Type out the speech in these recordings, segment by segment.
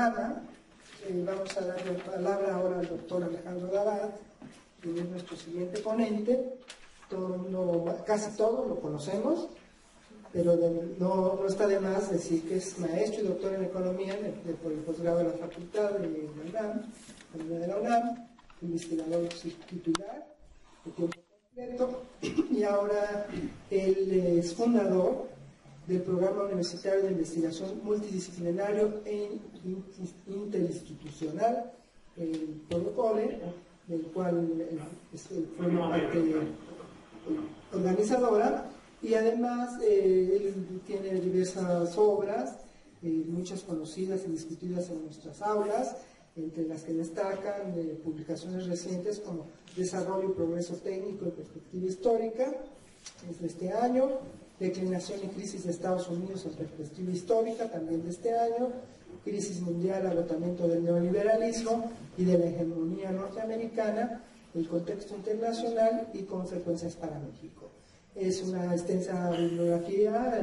programa. Vamos a dar la palabra ahora al doctor Alejandro Dabad, que es nuestro siguiente ponente. Casi todo lo conocemos, pero no está de más decir que es maestro y doctor en economía por el posgrado de la facultad de la UNAM, investigador titular de tiempo completo, y ahora él es fundador del Programa Universitario de Investigación Multidisciplinario e Interinstitucional, el PROCOLE, del cual forma parte organizadora, y además él tiene diversas obras, muchas conocidas y discutidas en nuestras aulas, entre las que destacan publicaciones recientes como Desarrollo y Progreso Técnico y Perspectiva Histórica, es de este año, Declinación y Crisis de Estados Unidos en Perspectiva Histórica, también de este año, Crisis Mundial, Agotamiento del Neoliberalismo y de la Hegemonía Norteamericana, el Contexto Internacional y Consecuencias para México. Es una extensa bibliografía,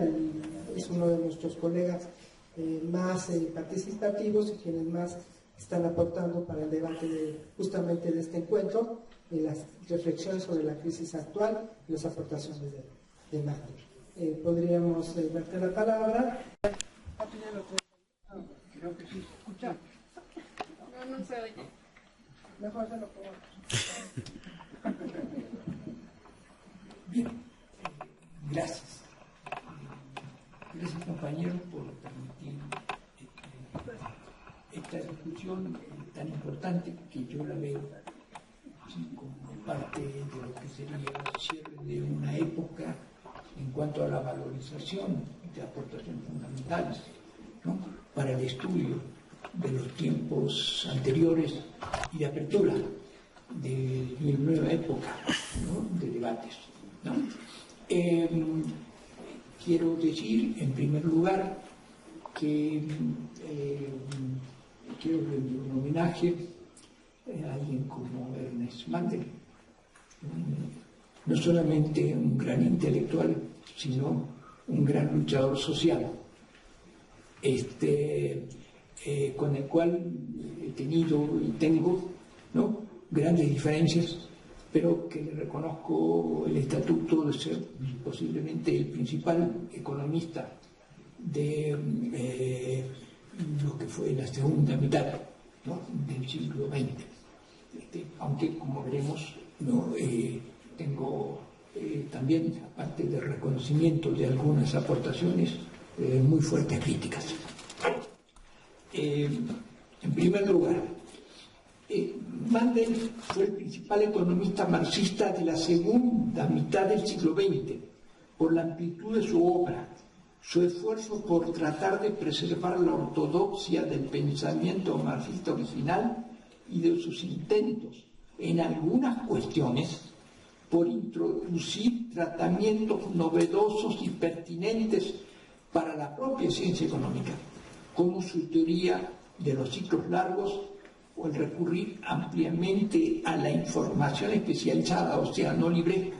es uno de nuestros colegas más participativos y quienes más están aportando para el debate justamente de este encuentro, las reflexiones sobre la crisis actual y las aportaciones de Martín. Podríamos darte la palabra. Creo que sí se escucha. No se oye. Mejor se lo pongo. Bien, gracias. Gracias, compañeros, por permitir esta discusión tan importante, que yo la veo como parte de lo que sería el cierre de una época en cuanto a la valorización de aportaciones fundamentales, ¿no?, para el estudio de los tiempos anteriores y de apertura de una nueva época, ¿no?, de debates, ¿no? Quiero decir, en primer lugar, que quiero rendir un homenaje a alguien como Ernest Mandel, no solamente un gran intelectual, sino un gran luchador social, con el cual he tenido y tengo, ¿no?, grandes diferencias, pero que le reconozco el estatuto de ser posiblemente el principal economista de lo que fue la segunda mitad, ¿no?, del siglo XX. Aunque, como veremos, ¿no?, tengo también, aparte del reconocimiento de algunas aportaciones, muy fuertes críticas. En primer lugar, Mandel fue el principal economista marxista de la segunda mitad del siglo XX, por la amplitud de su obra, su esfuerzo por tratar de preservar la ortodoxia del pensamiento marxista original y de sus intentos, en algunas cuestiones, por introducir tratamientos novedosos y pertinentes para la propia ciencia económica, como su teoría de los ciclos largos o el recurrir ampliamente a la información especializada, o sea, no libresca,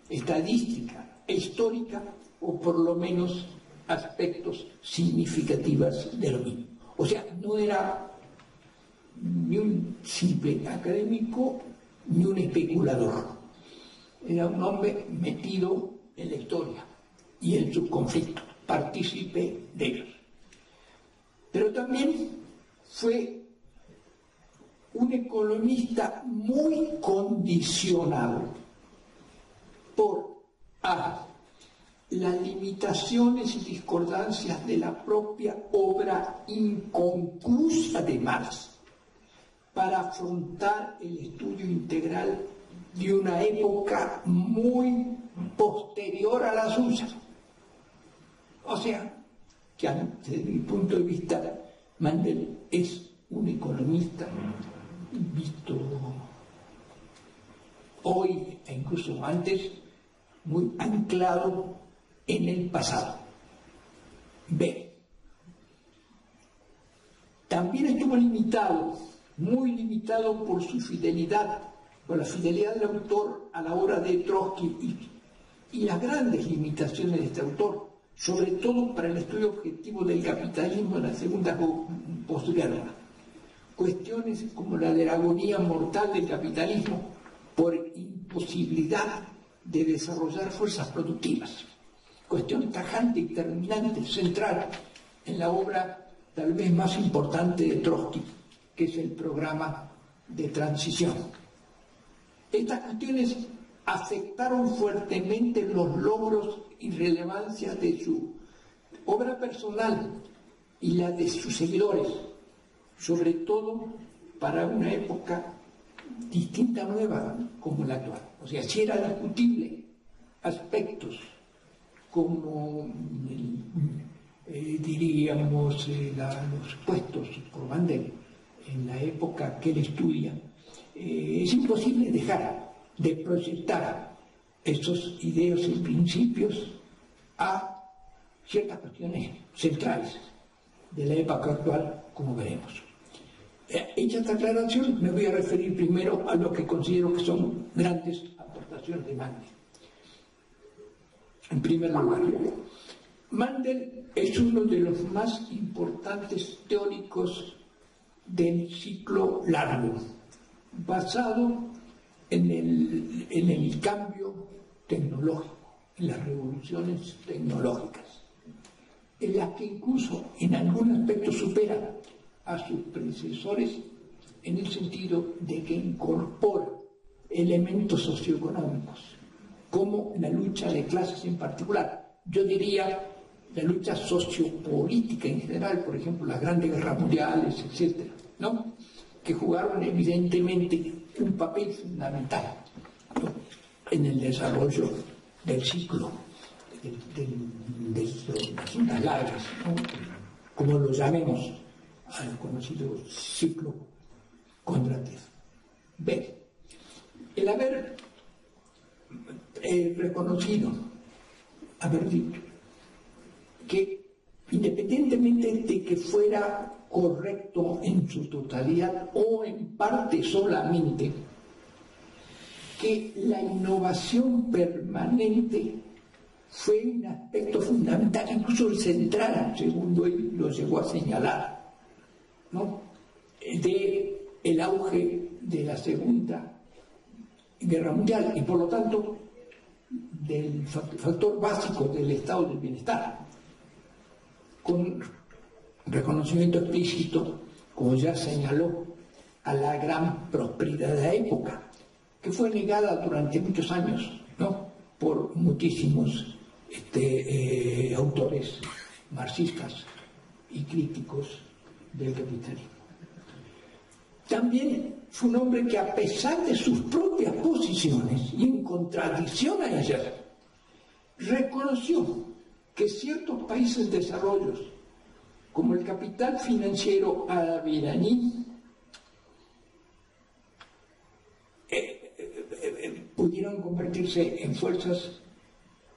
estadística e histórica, o por lo menos aspectos significativos de lo mismo. O sea, no era ni un simple académico ni un especulador. Era un hombre metido en la historia y en sus conflictos, partícipe de ellos. Pero también fue un economista muy condicionado por las limitaciones y discordancias de la propia obra inconclusa de Marx para afrontar el estudio integral de una época muy posterior a la suya. O sea, que desde mi punto de vista, Mandel es un economista visto hoy e incluso antes, muy anclado en el pasado. B. También estuvo limitado, muy limitado por su fidelidad, por la fidelidad del autor a la obra de Trotsky y las grandes limitaciones de este autor sobre todo para el estudio objetivo del capitalismo en la segunda posguerra. Cuestiones como la de la agonía mortal del capitalismo por imposibilidad de desarrollar fuerzas productivas. Cuestión tajante y terminante, central en la obra tal vez más importante de Trotsky, que es el programa de transición. Estas cuestiones afectaron fuertemente los logros y relevancia de su obra personal y la de sus seguidores, sobre todo para una época distinta, nueva, como la actual. O sea, si era discutible aspectos como, diríamos, los puestos por Mandel en la época que él estudia, es imposible dejar de proyectar estos ideas y principios a ciertas cuestiones centrales de la época actual, como veremos. Hecha esta aclaración, me voy a referir primero a lo que considero que son grandes aportaciones de Mandel. En primer lugar, Mandel es uno de los más importantes teóricos del ciclo largo, basado en el cambio tecnológico, en las revoluciones tecnológicas, en las que incluso en algún aspecto supera a sus predecesores en el sentido de que incorpora elementos socioeconómicos, como la lucha de clases en particular. Yo diría la lucha sociopolítica en general, por ejemplo, las grandes guerras mundiales, etcétera, ¿no?, que jugaron evidentemente un papel fundamental, ¿no?, en el desarrollo del ciclo de las ondas largas, ¿no?, como lo llamemos al conocido ciclo Kondratiev. B. El haber reconocido, haber dicho que independientemente de que fuera correcto en su totalidad o en parte solamente, que la innovación permanente fue un aspecto fundamental, incluso el central, según él lo llegó a señalar, ¿no?, de el auge de la Segunda Guerra Mundial y por lo tanto del factor básico del estado del bienestar, con reconocimiento explícito, como ya señaló, a la gran prosperidad de la época, que fue negada durante muchos años, ¿no?, por muchísimos autores marxistas y críticos del capitalismo. También fue un hombre que, a pesar de sus propias posiciones y en contradicción a ellas, reconoció que ciertos países en desarrollo, como el capital financiero árabe-iraní, pudieron convertirse en fuerzas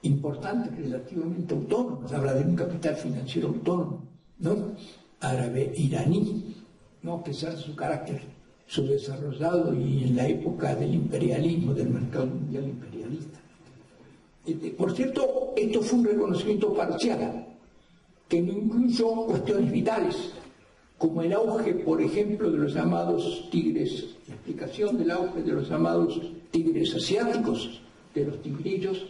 importantes, relativamente autónomas. Habla de un capital financiero autónomo, ¿no?, árabe-iraní, ¿no?, a pesar de su carácter subdesarrollado y en la época del imperialismo, del mercado mundial imperialista. Por cierto, esto fue un reconocimiento parcial, que no incluyó cuestiones vitales, como el auge, por ejemplo, de los llamados tigres, la explicación del auge de los llamados tigres asiáticos, de los tigrillos,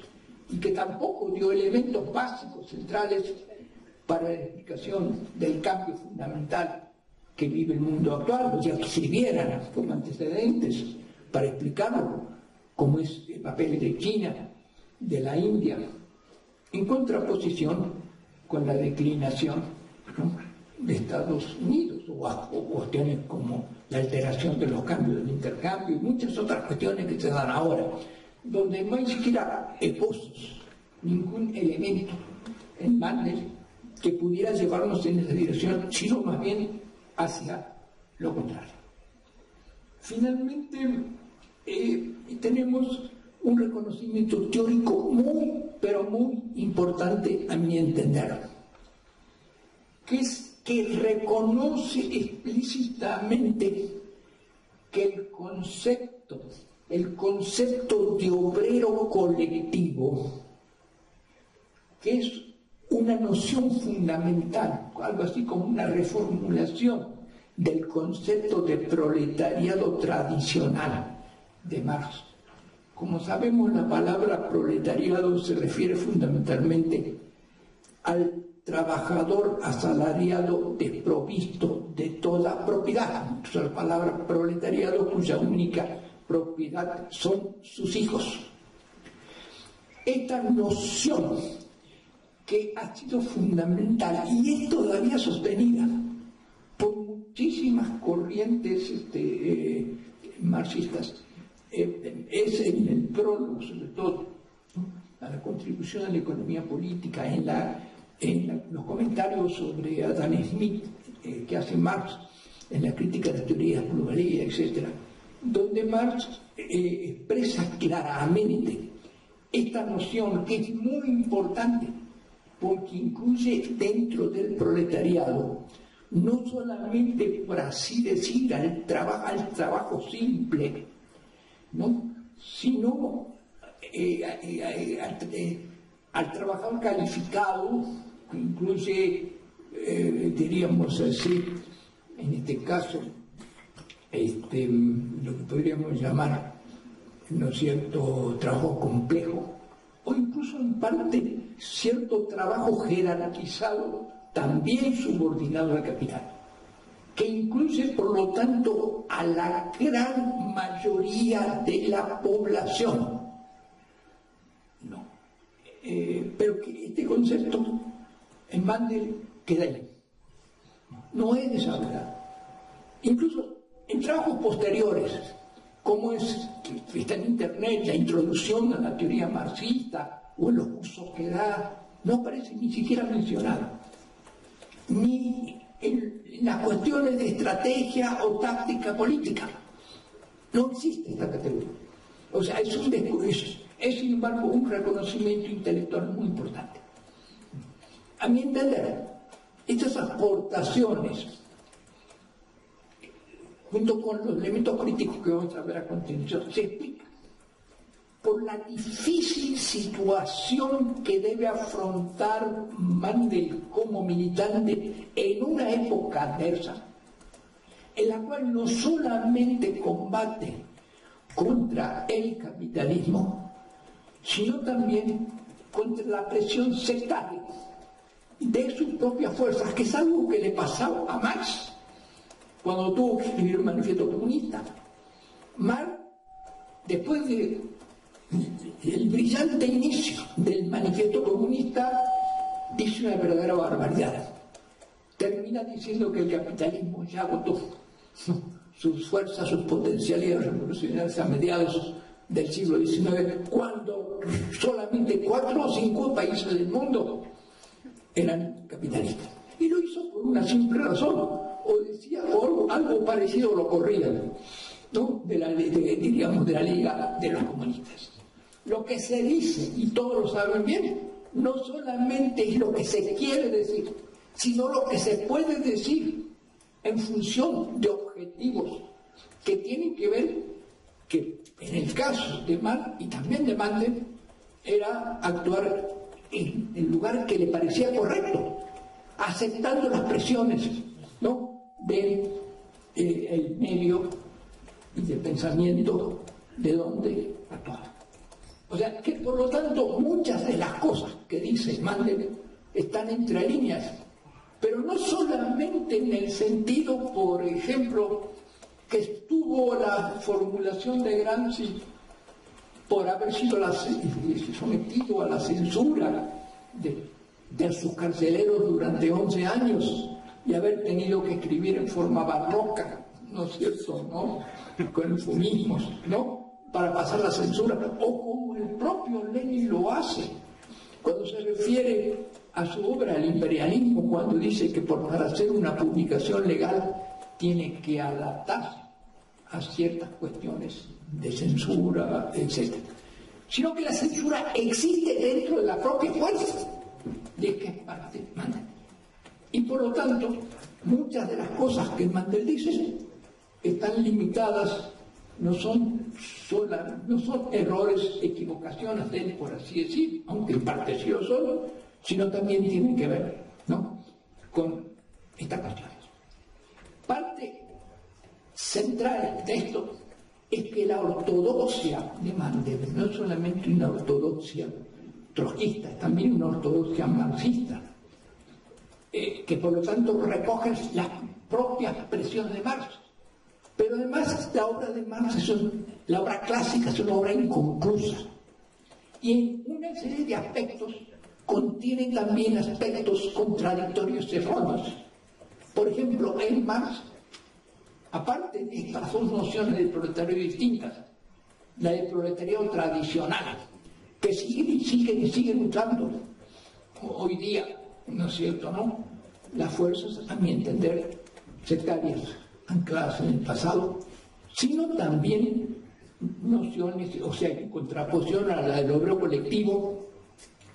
y que tampoco dio elementos básicos, centrales, para la explicación del cambio fundamental que vive el mundo actual, o sea, que sirvieran como antecedentes para explicarlo, como es el papel de China, de la India, en contraposición con la declinación, ¿no?, de Estados Unidos, o cuestiones como la alteración de los cambios del intercambio y muchas otras cuestiones que se dan ahora, donde no hay siquiera esbozos, ningún elemento en Mandel que pudiera llevarnos en esa dirección, sino más bien hacia lo contrario. Finalmente, tenemos un reconocimiento teórico muy, pero muy importante a mi entender, que es que reconoce explícitamente que el concepto de obrero colectivo, que es una noción fundamental, algo así como una reformulación del concepto de proletariado tradicional de Marx. Como sabemos, la palabra proletariado se refiere fundamentalmente al trabajador asalariado desprovisto de toda propiedad. Entonces, la palabra proletariado, cuya única propiedad son sus hijos. Esta noción, que ha sido fundamental y es todavía sostenida por muchísimas corrientes marxistas, es en el prólogo, sobre todo, ¿no?, a la contribución a la economía política, en los comentarios sobre Adam Smith que hace Marx, en la crítica de la teoría de la pluralidad, etc., donde Marx expresa claramente esta noción, que es muy importante porque incluye dentro del proletariado no solamente, por así decir, al trabajo simple, ¿no?, sino al trabajador calificado, que incluye, diríamos así, en este caso, lo que podríamos llamar, ¿no es cierto?, trabajo complejo, o incluso en parte cierto trabajo jerarquizado, también subordinado al capital, que incluye, por lo tanto, a la gran mayoría de la población. No. Pero que este concepto en Mandel queda ahí. No es desarrollado. Incluso en trabajos posteriores, como está en Internet, la introducción a la teoría marxista, o en los cursos que da, no aparece ni siquiera mencionado. Ni en las cuestiones de estrategia o táctica política. No existe esta categoría. O sea, es sin embargo un reconocimiento intelectual muy importante. A mi entender, estas aportaciones, junto con los elementos críticos que vamos a ver a continuación, se explican por la difícil situación que debe afrontar Mandel como militante en una época adversa, en la cual no solamente combate contra el capitalismo, sino también contra la presión sectaria de sus propias fuerzas, que es algo que le pasaba a Marx cuando tuvo que escribir el Manifiesto Comunista. Marx, después del brillante inicio del Manifiesto Comunista, dice una verdadera barbaridad. Termina diciendo que el capitalismo ya agotó sus fuerzas, sus potencialidades revolucionarias a mediados del siglo XIX, cuando solamente 4 o 5 países del mundo eran capitalistas. Y lo hizo por una simple razón, o decía algo parecido a lo corrido, ¿no?, diríamos, de la Liga de los Comunistas. Lo que se dice, y todos lo saben bien, no solamente es lo que se quiere decir, sino lo que se puede decir en función de objetivos que tienen que ver, que en el caso de Marx y también de Mandel, era actuar en el lugar que le parecía correcto, aceptando las presiones, ¿no?, del el medio y del pensamiento de donde actuaba. O sea, que por lo tanto muchas de las cosas que dice Mandel están entre líneas, pero no solamente en el sentido, por ejemplo, que estuvo la formulación de Gramsci por haber sido sometido a la censura de sus carceleros durante 11 años y haber tenido que escribir en forma barroca, ¿no es cierto?, ¿no?, con eufemismos, ¿no?, para pasar la censura, o como el propio Lenin lo hace cuando se refiere a su obra El imperialismo, cuando dice que para hacer una publicación legal tiene que adaptarse a ciertas cuestiones de censura, etc. Sino que la censura existe dentro de la propia fuerza, y es que es parte de Mandel. Y por lo tanto, muchas de las cosas que Mandel dice están limitadas, no son errores, equivocaciones de él, por así decir, aunque en parte sí lo son, sino también tienen que ver, ¿no?, con estas cuestiones. Parte central de esto es que la ortodoxia de Mendel no es solamente una ortodoxia trotskista, es también una ortodoxia marxista, que por lo tanto recoge las propias expresiones de Marx. Pero además la obra de Marx, la obra clásica, es una obra inconclusa. Y en una serie de aspectos contiene también aspectos contradictorios erróneos. Por ejemplo, en Marx, aparte de estas dos nociones del proletariado distintas, la del proletariado tradicional, que siguen luchando hoy día, ¿no es cierto?, ¿no?, las fuerzas, a mi entender, sectarias ancladas en el pasado, sino también nociones, o sea, en contraposición a la del obrero colectivo,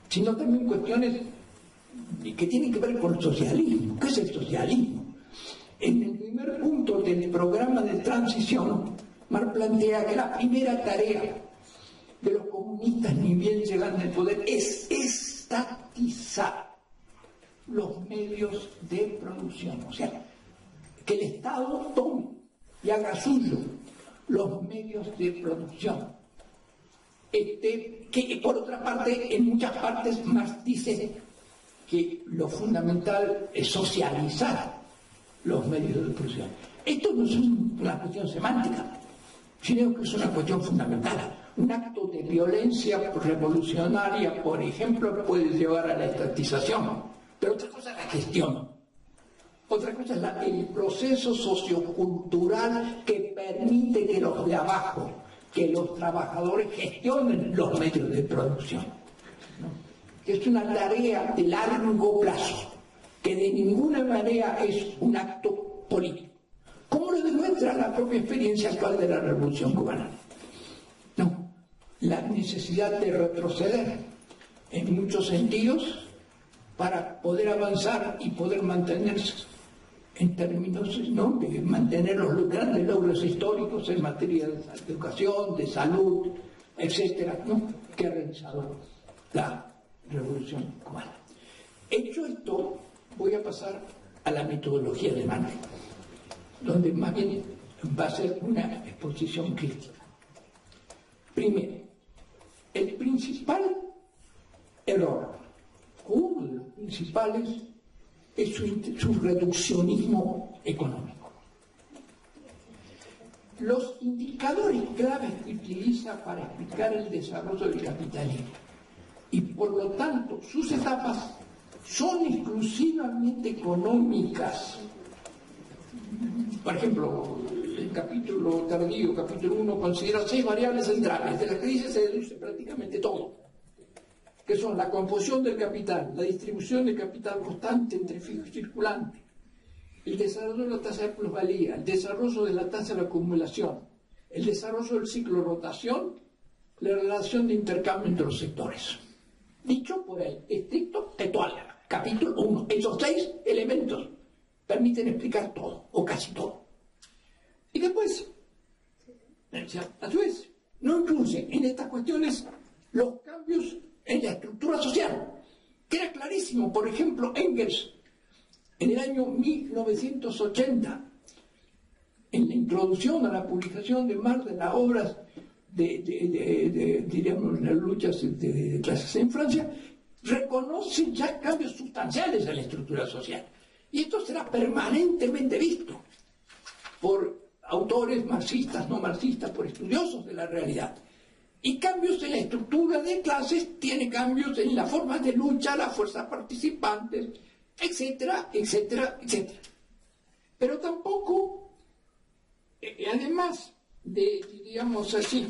sino también cuestiones que tienen que ver con el socialismo. ¿Qué es el socialismo? En el primer punto del programa de transición, Marx plantea que la primera tarea de los comunistas, ni bien llegan al poder, es estatizar los medios de producción. O sea, que el Estado tome y haga suyo los medios de producción. Que por otra parte, en muchas partes, Marx dice que lo fundamental es socializar los medios de producción. Esto no es una cuestión semántica, sino que es una cuestión fundamental. Un acto de violencia revolucionaria, por ejemplo, puede llevar a la estatización, pero otra cosa es la gestión. Otra cosa es el proceso sociocultural que permite que los de abajo, que los trabajadores gestionen los medios de producción, ¿no? Es una tarea de largo plazo, que de ninguna manera es un acto político, como lo demuestra la propia experiencia actual de la Revolución Cubana. No, la necesidad de retroceder en muchos sentidos para poder avanzar y poder mantenerse en términos, ¿no?, de mantener los grandes logros históricos en materia de educación, de salud, etcétera, ¿no?, que ha realizado la Revolución Cubana. Hecho esto, voy a pasar a la metodología de Mendel, donde más bien va a ser una exposición crítica. Primero, el principal error, uno de los principales, es su reduccionismo económico. Los indicadores claves que utiliza para explicar el desarrollo del capitalismo, y por lo tanto sus etapas, son exclusivamente económicas. Por ejemplo, el capítulo tardío, capítulo 1, considera 6 variables centrales, de las que dice se deduce prácticamente todo, que son la composición del capital, la distribución del capital constante entre fijo y circulante, el desarrollo de la tasa de plusvalía, el desarrollo de la tasa de acumulación, el desarrollo del ciclo de rotación, la relación de intercambio entre los sectores. Dicho por el estricto Étoile, capítulo 1, esos 6 elementos permiten explicar todo, o casi todo. Y después, a su vez, no incluye en estas cuestiones los cambios en la estructura social, que era clarísimo. Por ejemplo, Engels, en el año 1980, en la introducción a la publicación de Marx de las obras diríamos, las luchas de clases en Francia, reconoce ya cambios sustanciales en la estructura social. Y esto será permanentemente visto por autores marxistas, no marxistas, por estudiosos de la realidad. Y cambios en la estructura de clases tiene cambios en la forma de lucha, las fuerzas participantes, etcétera, etcétera, etcétera. Pero tampoco, además de, diríamos así,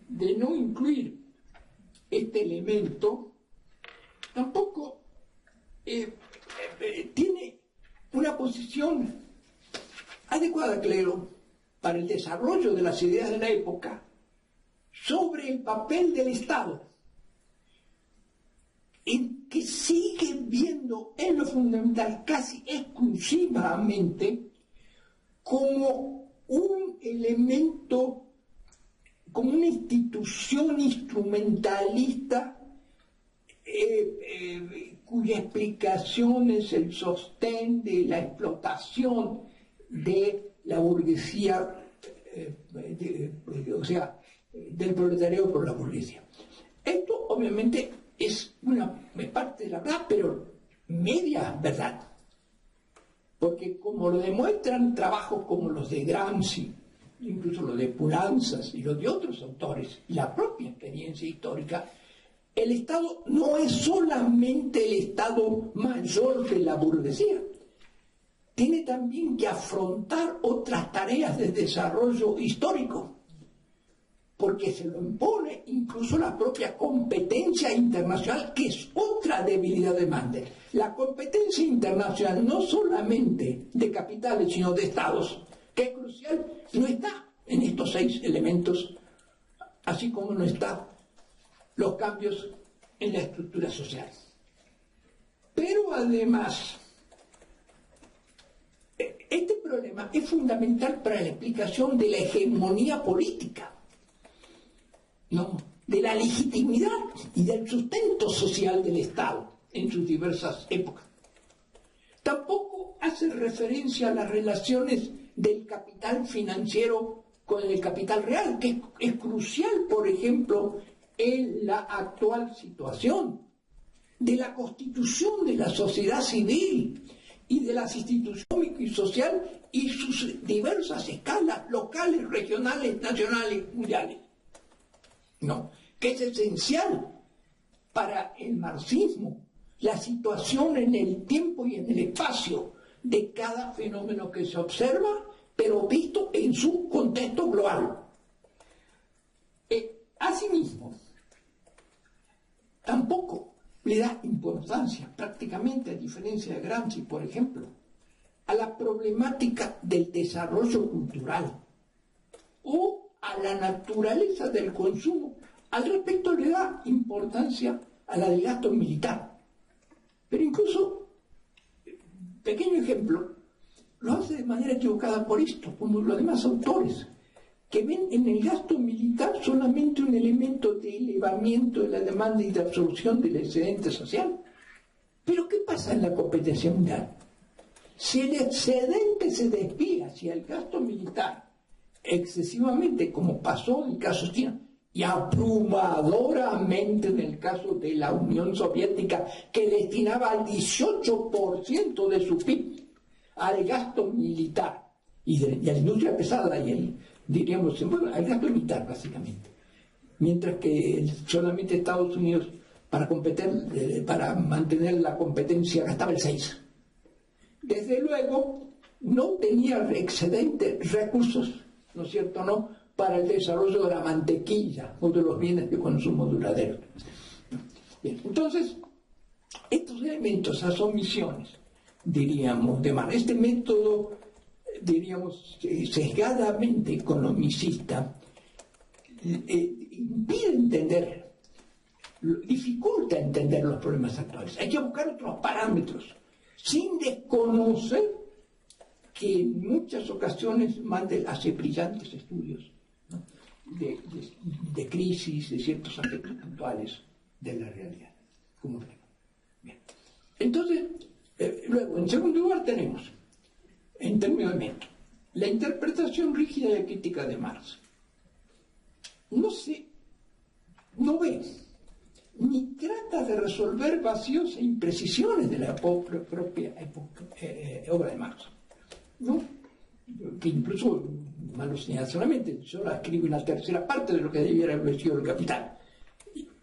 de no incluir este elemento, tampoco tiene una posición adecuada, creo, para el desarrollo de las ideas de la época sobre el papel del Estado, en que sigue viendo en lo fundamental casi exclusivamente como un elemento, como una institución instrumentalista cuya explicación es el sostén de la explotación de la burguesía, o sea, del proletariado por la burguesía. Esto obviamente es parte de la verdad, pero media verdad. Porque como lo demuestran trabajos como los de Gramsci, incluso los de Pulanzas y los de otros autores, y la propia experiencia histórica, el Estado no es solamente el Estado mayor de la burguesía, tiene también que afrontar otras tareas de desarrollo histórico, porque se lo impone incluso la propia competencia internacional, que es otra debilidad de Mandel. La competencia internacional, no solamente de capitales, sino de estados, que es crucial, no está en estos 6 elementos, así como no está los cambios en la estructura social. Pero además, este problema es fundamental para la explicación de la hegemonía política, ¿no?, de la legitimidad y del sustento social del Estado en sus diversas épocas. Tampoco hace referencia a las relaciones del capital financiero con el capital real, que es crucial, por ejemplo, en la actual situación de la constitución de la sociedad civil y de las instituciones y social y sus diversas escalas locales, regionales, nacionales, mundiales. No, que es esencial para el marxismo la situación en el tiempo y en el espacio de cada fenómeno que se observa, pero visto en su contexto global. Asimismo, tampoco le da importancia, prácticamente a diferencia de Gramsci, por ejemplo, a la problemática del desarrollo cultural o a la naturaleza del consumo. Al respecto le da importancia a la del gasto militar. Pero incluso, pequeño ejemplo, lo hace de manera equivocada por esto, como los demás autores, que ven en el gasto militar solamente un elemento de elevamiento de la demanda y de absorción del excedente social. Pero ¿qué pasa en la competencia mundial? Si el excedente se desvía hacia el gasto militar excesivamente, como pasó en el caso chino, y abrumadoramente en el caso de la Unión Soviética, que destinaba el 18% de su PIB al gasto militar y a la industria pesada y al gasto militar básicamente, mientras que solamente Estados Unidos para mantener la competencia gastaba el 6%. Desde luego no tenía excedente recursos, ¿no es cierto?, no, para el desarrollo de la mantequilla o de los bienes de consumo duradero. Bien, entonces, estos elementos, esas omisiones, diríamos, de Marx, este método, diríamos, sesgadamente economicista, impide entender, dificulta entender los problemas actuales. Hay que buscar otros parámetros, sin desconocer que en muchas ocasiones Mandel hace brillantes estudios, ¿no?, de crisis, de ciertos aspectos puntuales de la realidad. Como bien. Entonces, luego, en segundo lugar tenemos, en términos de método, la interpretación rígida y crítica de Marx. No ve, ni trata de resolver vacíos e imprecisiones de la propia obra de Marx, ¿no?, que incluso, malo señalar solamente, yo la escribo en la tercera parte de lo que debiera haber sido el Capital,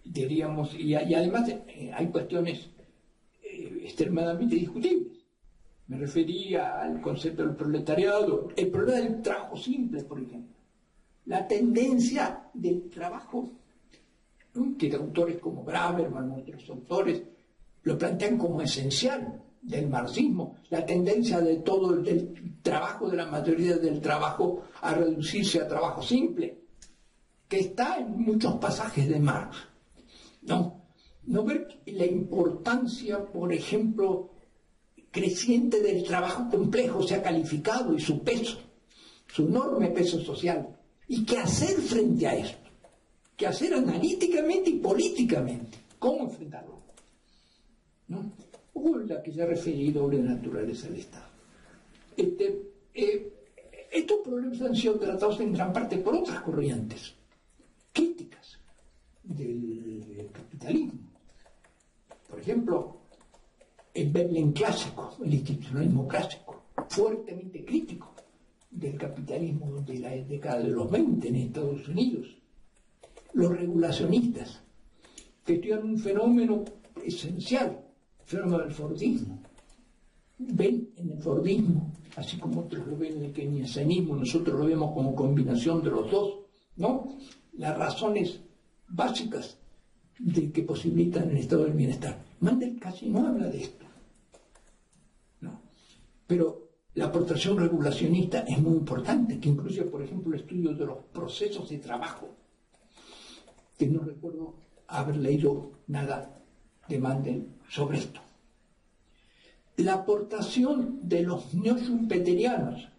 diríamos, y además hay cuestiones extremadamente discutibles. Me refería al concepto del proletariado, el problema del trabajo simple, por ejemplo, la tendencia del trabajo, ¿no?, que autores como Braverman, otros autores, lo plantean como esencial del marxismo, la tendencia de todo el trabajo, de la mayoría del trabajo, a reducirse a trabajo simple, que está en muchos pasajes de Marx. No ver la importancia, por ejemplo, creciente del trabajo complejo, sea calificado, y su peso, su enorme peso social, y qué hacer frente a esto, qué hacer analíticamente y políticamente, cómo enfrentarlo. ¿no? O la que ya referí, doble naturaleza del Estado. Estos problemas han sido tratados en gran parte por otras corrientes críticas del capitalismo. Por ejemplo, el Veblen clásico, el institucionalismo clásico, fuertemente crítico del capitalismo de la década de los 20 en Estados Unidos. Los regulacionistas, que estudian un fenómeno esencial, el fenómeno del Fordismo. Ven en el Fordismo, así como otros lo ven en el keynesianismo, nosotros lo vemos como combinación de los dos, ¿no? Las razones básicas de que posibilitan el estado del bienestar. Mandel casi no habla de esto, ¿no? Pero la aportación regulacionista es muy importante, que incluye, por ejemplo, el estudio de los procesos de trabajo, que no recuerdo haber leído nada de Mandel sobre esto. La aportación de los neoschumpeterianos,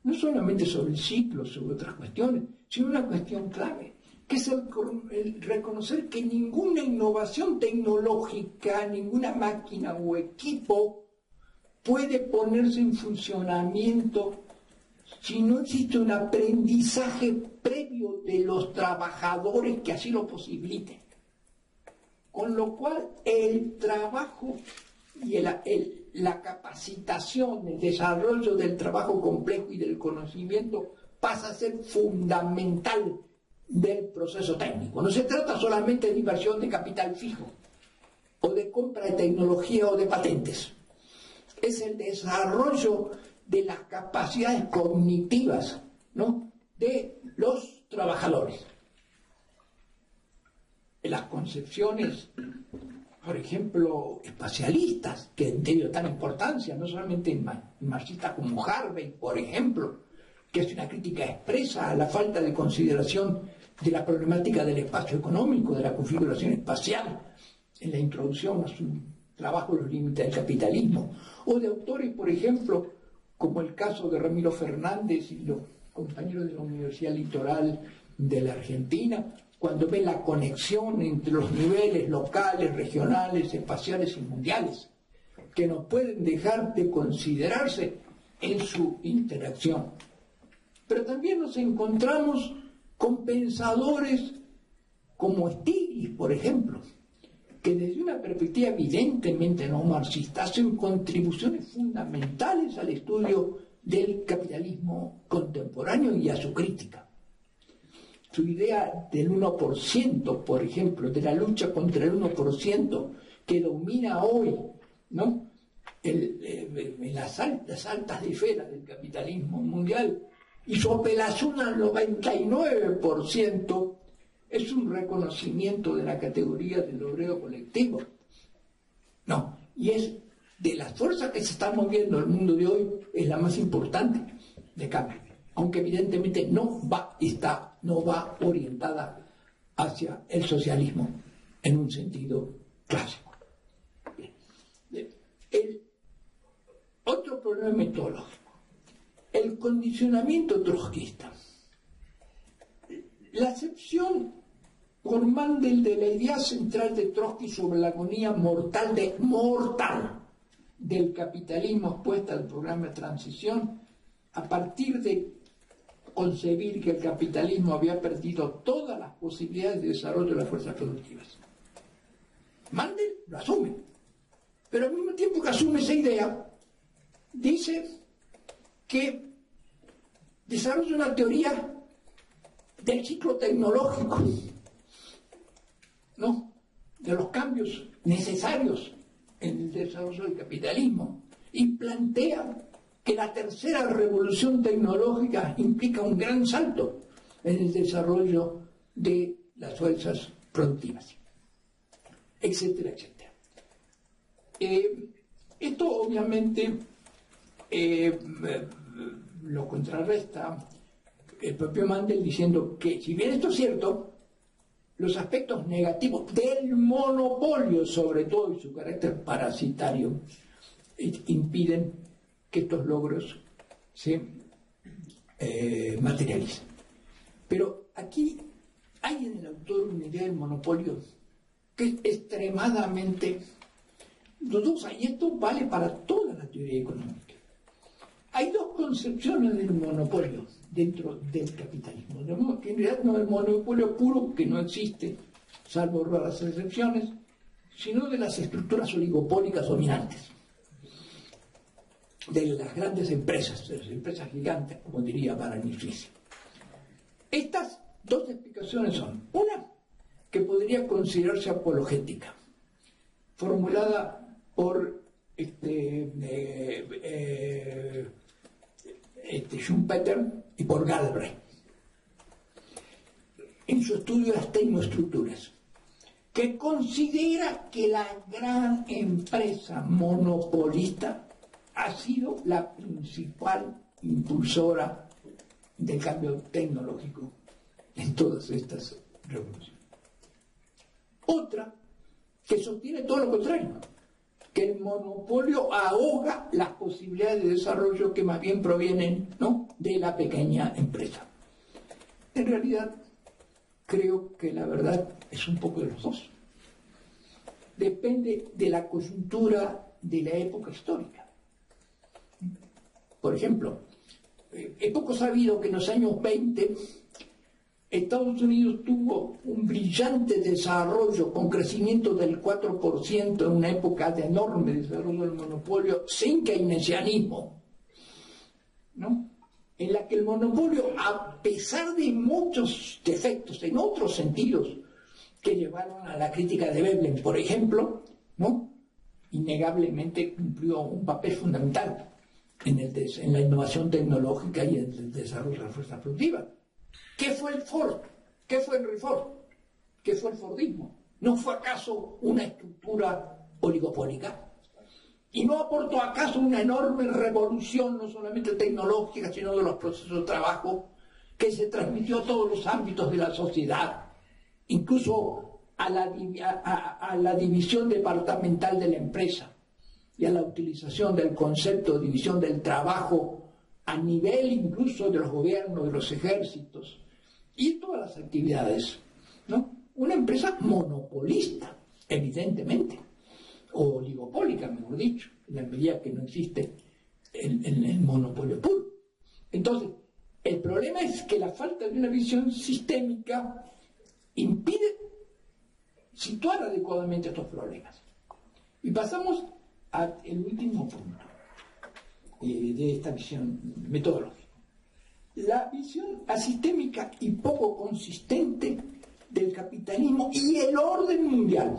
no solamente sobre el ciclo, sobre otras cuestiones, sino una cuestión clave, que es el reconocer que ninguna innovación tecnológica, ninguna máquina o equipo puede ponerse en funcionamiento si no existe un aprendizaje previo de los trabajadores que así lo posibiliten. Con lo cual el trabajo y la capacitación, el desarrollo del trabajo complejo y del conocimiento pasa a ser fundamental del proceso técnico. No se trata solamente de inversión de capital fijo o de compra de tecnología o de patentes. Es el desarrollo de las capacidades cognitivas, ¿no?, de los trabajadores. Las concepciones, por ejemplo, espacialistas, que han tenido tan importancia, no solamente en marxistas como Harvey, por ejemplo, que es una crítica expresa a la falta de consideración de la problemática del espacio económico, de la configuración espacial, en la introducción a su trabajo Los límites del capitalismo, o de autores, por ejemplo, como el caso de Ramiro Fernández y los compañeros de la Universidad Litoral de la Argentina, cuando ven la conexión entre los niveles locales, regionales, espaciales y mundiales, que no pueden dejar de considerarse en su interacción. Pero también nos encontramos con pensadores como Stiglitz, por ejemplo, que desde una perspectiva evidentemente no marxista hacen contribuciones fundamentales al estudio del capitalismo contemporáneo y a su crítica. Su idea del 1%, por ejemplo, de la lucha contra el 1% que domina hoy, ¿no?, en las altas esferas del capitalismo mundial, y su apelación al 99%, es un reconocimiento de la categoría del obrero colectivo. No, y es de las fuerzas que se están moviendo en el mundo de hoy, es la más importante de cambio, aunque evidentemente no va orientada hacia el socialismo en un sentido clásico. El otro problema metodológico, el condicionamiento trotskista. La acepción por Mandel de la idea central de Trotsky sobre la agonía mortal del capitalismo expuesta al programa de transición, a partir de concebir que el capitalismo había perdido todas las posibilidades de desarrollo de las fuerzas productivas. Mandel lo asume, pero al mismo tiempo que asume esa idea, dice que desarrolla una teoría del ciclo tecnológico, ¿no?, de los cambios necesarios en el desarrollo del capitalismo, y plantea que la tercera revolución tecnológica implica un gran salto en el desarrollo de las fuerzas productivas, etcétera, etcétera. Esto obviamente lo contrarresta el propio Mandel diciendo que, si bien esto es cierto, los aspectos negativos del monopolio, sobre todo, y su carácter parasitario, impiden que estos logros se materialicen. Pero aquí hay en el autor una idea del monopolio que es extremadamente y esto vale para toda la teoría económica. Hay dos concepciones del monopolio dentro del capitalismo. De modo que en realidad no es el monopolio puro, que no existe, salvo raras excepciones, sino de las estructuras oligopólicas dominantes, de las grandes empresas, de las empresas gigantes, como diría Baranich. Estas dos explicaciones son: una, que podría considerarse apologética, formulada por Schumpeter y por Galbraith en su estudio de las tecnoestructuras, que considera que la gran empresa monopolista ha sido la principal impulsora del cambio tecnológico en todas estas revoluciones. Otra, que sostiene todo lo contrario, que el monopolio ahoga las posibilidades de desarrollo que más bien provienen, ¿no?, de la pequeña empresa. En realidad, creo que la verdad es un poco de los dos. Depende de la coyuntura de la época histórica. Por ejemplo, es poco sabido que en los años 20 Estados Unidos tuvo un brillante desarrollo con crecimiento del 4% en una época de enorme desarrollo del monopolio sin keynesianismo, ¿no?, en la que el monopolio, a pesar de muchos defectos en otros sentidos que llevaron a la crítica de Veblen, por ejemplo, ¿no?, innegablemente cumplió un papel fundamental en la innovación tecnológica y en el desarrollo de la fuerza productiva. ¿Qué fue el Ford? ¿Qué fue Henry Ford? ¿Qué fue el Fordismo? ¿No fue acaso una estructura oligopólica? ¿Y no aportó acaso una enorme revolución, no solamente tecnológica, sino de los procesos de trabajo, que se transmitió a todos los ámbitos de la sociedad, incluso a la división departamental de la empresa y a la utilización del concepto de división del trabajo a nivel incluso de los gobiernos, de los ejércitos y todas las actividades, ¿no? Una empresa monopolista, evidentemente, o oligopólica, mejor dicho, en la medida que no existe el monopolio puro. Entonces, el problema es que la falta de una visión sistémica impide situar adecuadamente estos problemas. Y pasamos al último punto de esta visión metodológica. La visión asistémica y poco consistente del capitalismo y el orden mundial.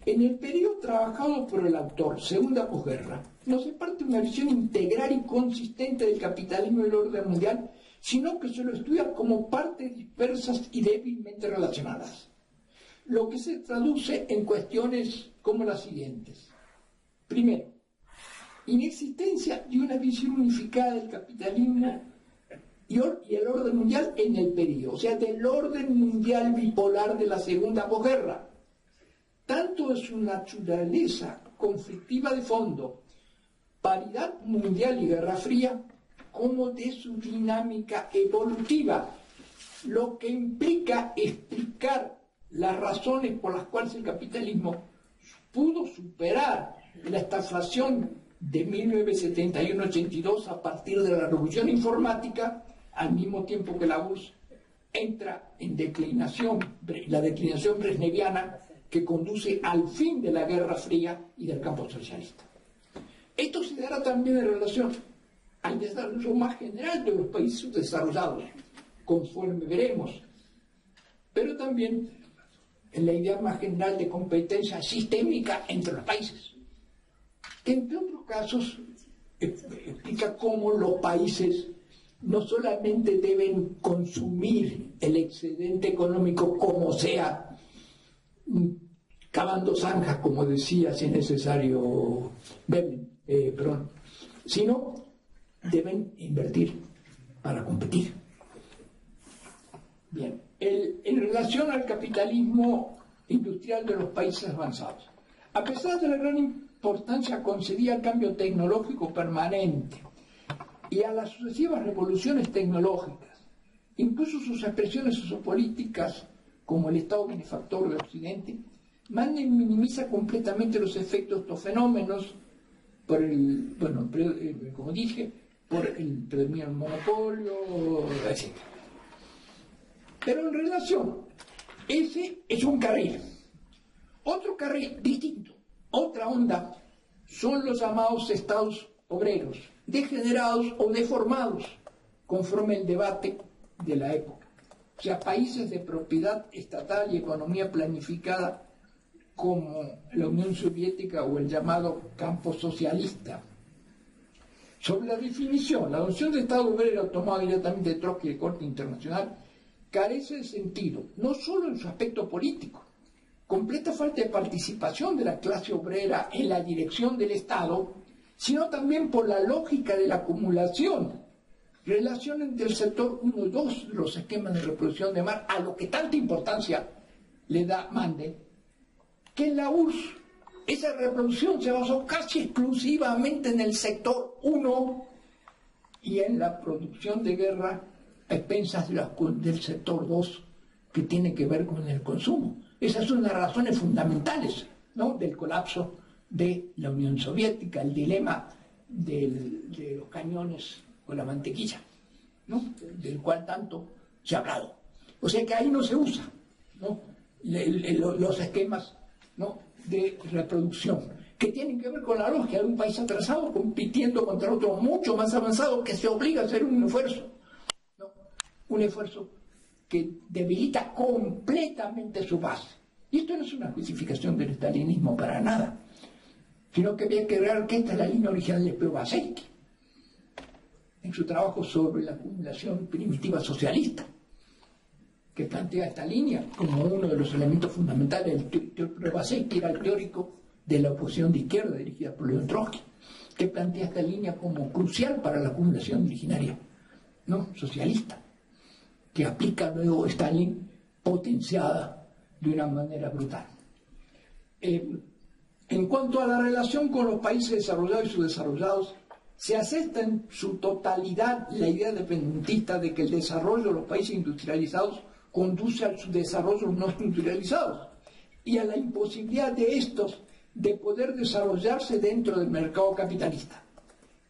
En el periodo trabajado por el autor, segunda posguerra, no se parte de una visión integral y consistente del capitalismo y el orden mundial, sino que se lo estudia como partes dispersas y débilmente relacionadas. Lo que se traduce en cuestiones como las siguientes. Primero, inexistencia de una visión unificada del capitalismo y el orden mundial en el periodo, o sea, del orden mundial bipolar de la segunda posguerra, tanto de su naturaleza conflictiva de fondo, paridad mundial y guerra fría, como de su dinámica evolutiva, lo que implica explicar las razones por las cuales el capitalismo pudo superar la estagflación de 1971-82 a partir de la revolución informática, al mismo tiempo que la URSS entra en declinación, la declinación brezhneviana que conduce al fin de la Guerra Fría y del campo socialista. Esto se dará también en relación al desarrollo más general de los países desarrollados, conforme veremos, pero también en la idea más general de competencia sistémica entre los países, que entre otros casos explica cómo los países no solamente deben consumir el excedente económico como sea, cavando zanjas, como decía, si es necesario, sino deben invertir para competir. Bien, en relación al capitalismo industrial de los países avanzados, a pesar de la gran importancia concedida al cambio tecnológico permanente y a las sucesivas revoluciones tecnológicas, incluso sus expresiones sociopolíticas como el Estado benefactor de Occidente, Mandel minimiza completamente los efectos de estos fenómenos por el, bueno, como dije, por el predominio del monopolio, etc. Pero en relación, ese es un carril. Otro carril distinto, otra onda, son los llamados estados obreros, degenerados o deformados, conforme el debate de la época. O sea, países de propiedad estatal y economía planificada como la Unión Soviética o el llamado campo socialista. Sobre la definición, la noción de Estado obrero tomada directamente de Trotsky y de corte internacional carece de sentido, no solo en su aspecto político, completa falta de participación de la clase obrera en la dirección del Estado, sino también por la lógica de la acumulación, relación entre el sector 1 y 2 de los esquemas de reproducción de Marx, a lo que tanta importancia le da Mandel, que en la URSS esa reproducción se basó casi exclusivamente en el sector 1 y en la producción de guerra a expensas del sector 2, que tiene que ver con el consumo. Esas son las razones fundamentales, ¿no?, del colapso de la Unión Soviética, el dilema de los cañones con la mantequilla, ¿no?, del cual tanto se ha hablado. O sea que ahí no se usa, ¿no?, los esquemas, ¿no?, de reproducción, que tienen que ver con la lógica de un país atrasado compitiendo contra otro mucho más avanzado que se obliga a hacer un esfuerzo, ¿no?, un esfuerzo que debilita completamente su base. Y esto no es una justificación del estalinismo para nada, sino que había que ver que esta es la línea original de Preobrazhensky en su trabajo sobre la acumulación primitiva socialista, que plantea esta línea como uno de los elementos fundamentales del Preobrazhensky, era el teórico de la oposición de izquierda dirigida por León Trotsky, que plantea esta línea como crucial para la acumulación originaria, ¿no?, socialista, que aplica luego Stalin, potenciada de una manera brutal. En cuanto a la relación con los países desarrollados y subdesarrollados, se acepta en su totalidad la idea dependentista de que el desarrollo de los países industrializados conduce al subdesarrollo de los no industrializados y a la imposibilidad de estos de poder desarrollarse dentro del mercado capitalista.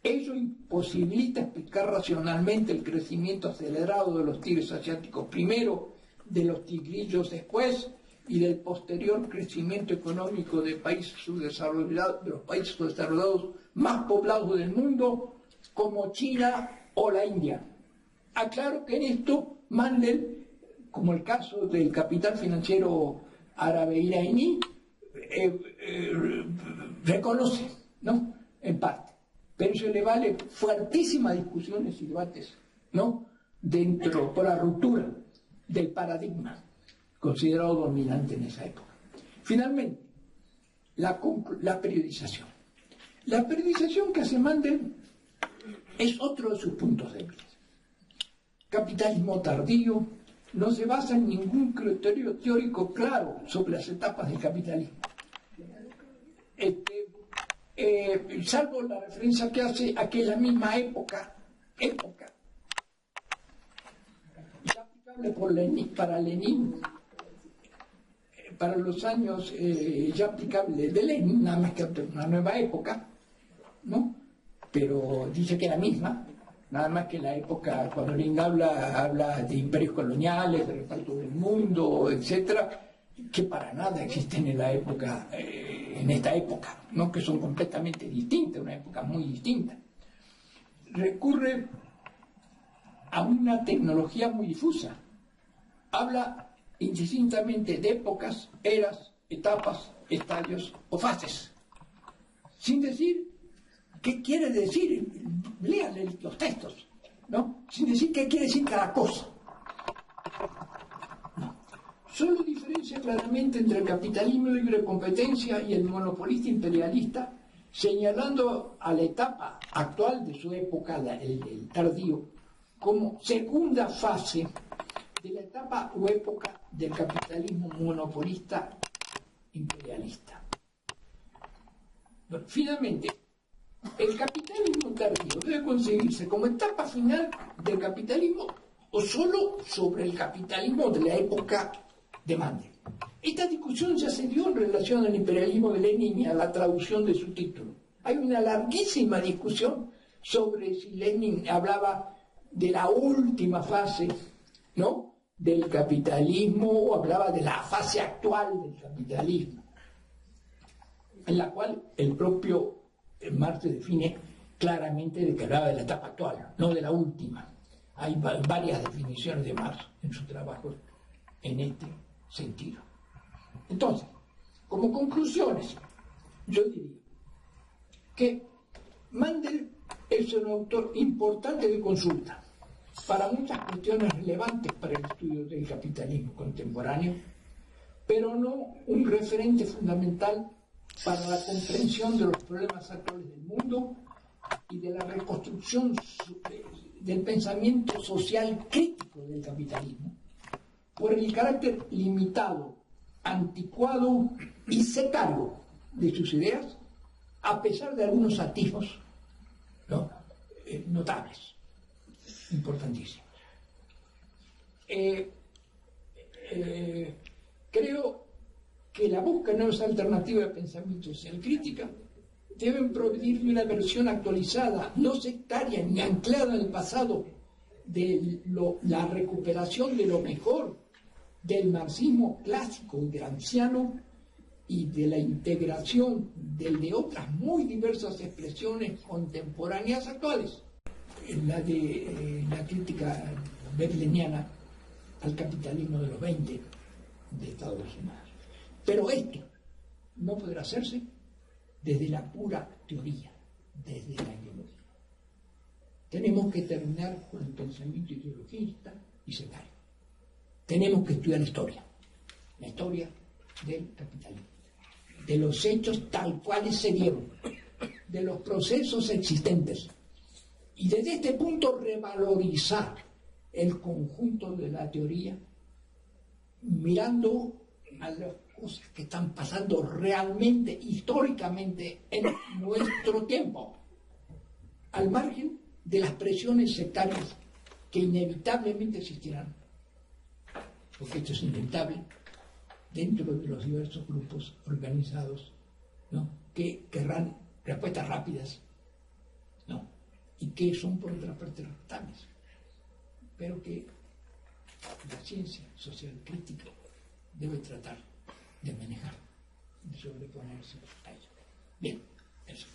Ello imposibilita explicar racionalmente el crecimiento acelerado de los tigres asiáticos primero, de los tigrillos después, y del posterior crecimiento económico de países subdesarrollados, de los países subdesarrollados más poblados del mundo, como China o la India. Aclaro que en esto Mandel, como el caso del capital financiero árabe-iraní, reconoce, ¿no?, en parte. Pero se le vale fuertísimas discusiones y debates, ¿no?, dentro, por la ruptura del paradigma considerado dominante en esa época. Finalmente, la periodización. La periodización que hace Mandel es otro de sus puntos débiles. Capitalismo tardío, no se basa en ningún criterio teórico claro sobre las etapas del capitalismo. Salvo la referencia que hace a que es la misma época ya aplicable para Lenin, para los años ya aplicable de Lenin, nada más que una nueva época, ¿no?, pero dice que es la misma, nada más que la época, cuando Lenin habla de imperios coloniales, de reparto del mundo, etcétera, que para nada existen en la época, en esta época, ¿no?, que son completamente distintas, una época muy distinta. Recurre a una tecnología muy difusa. Habla indistintamente de épocas, eras, etapas, estadios o fases, sin decir qué quiere decir, lean los textos, ¿no?, sin decir qué quiere decir cada cosa. No. Solo diferencia claramente entre el capitalismo de libre competencia y el monopolista imperialista, señalando a la etapa actual de su época, el tardío, como segunda fase de la etapa o época del capitalismo monopolista imperialista. Bueno, finalmente, el capitalismo tardío debe conseguirse como etapa final del capitalismo o solo sobre el capitalismo de la época de Mandel. Esta discusión ya se dio en relación al imperialismo de Lenin y a la traducción de su título. Hay una larguísima discusión sobre si Lenin hablaba de la última fase, ¿no?, del capitalismo, o hablaba de la fase actual del capitalismo, en la cual el propio Marx define claramente de que hablaba de la etapa actual, no de la última. Hay varias definiciones de Marx en sus trabajos en este sentido. Entonces, como conclusiones, yo diría que Mandel es un autor importante de consulta para muchas cuestiones relevantes para el estudio del capitalismo contemporáneo, pero no un referente fundamental para la comprensión de los problemas actuales del mundo y de la reconstrucción del pensamiento social crítico del capitalismo, por el carácter limitado, anticuado y secario de sus ideas, a pesar de algunos atisbos, ¿no?, notables, importantísimos. Creo que la búsqueda de nuevas alternativas de pensamiento social crítica deben provenir de una versión actualizada, no sectaria ni anclada en el pasado, de la recuperación de lo mejor del marxismo clásico y gramsciano, y de la integración de otras muy diversas expresiones contemporáneas actuales, la de la crítica berliniana al capitalismo de los 20 de Estados Unidos. Pero esto no podrá hacerse desde la pura teoría, desde la ideología. Tenemos que terminar con el pensamiento ideologista y secario. Tenemos que estudiar la historia del capitalismo, de los hechos tal cuales se dieron, de los procesos existentes, y desde este punto revalorizar el conjunto de la teoría, mirando a las cosas que están pasando realmente, históricamente, en nuestro tiempo, al margen de las presiones sectarias que inevitablemente existirán, porque esto es inevitable dentro de los diversos grupos organizados, ¿no?, que querrán respuestas rápidas, ¿no?, y que son por otra parte respetables, pero que la ciencia social crítica debe tratar de manejar, de sobreponerse a ello. Bien, eso.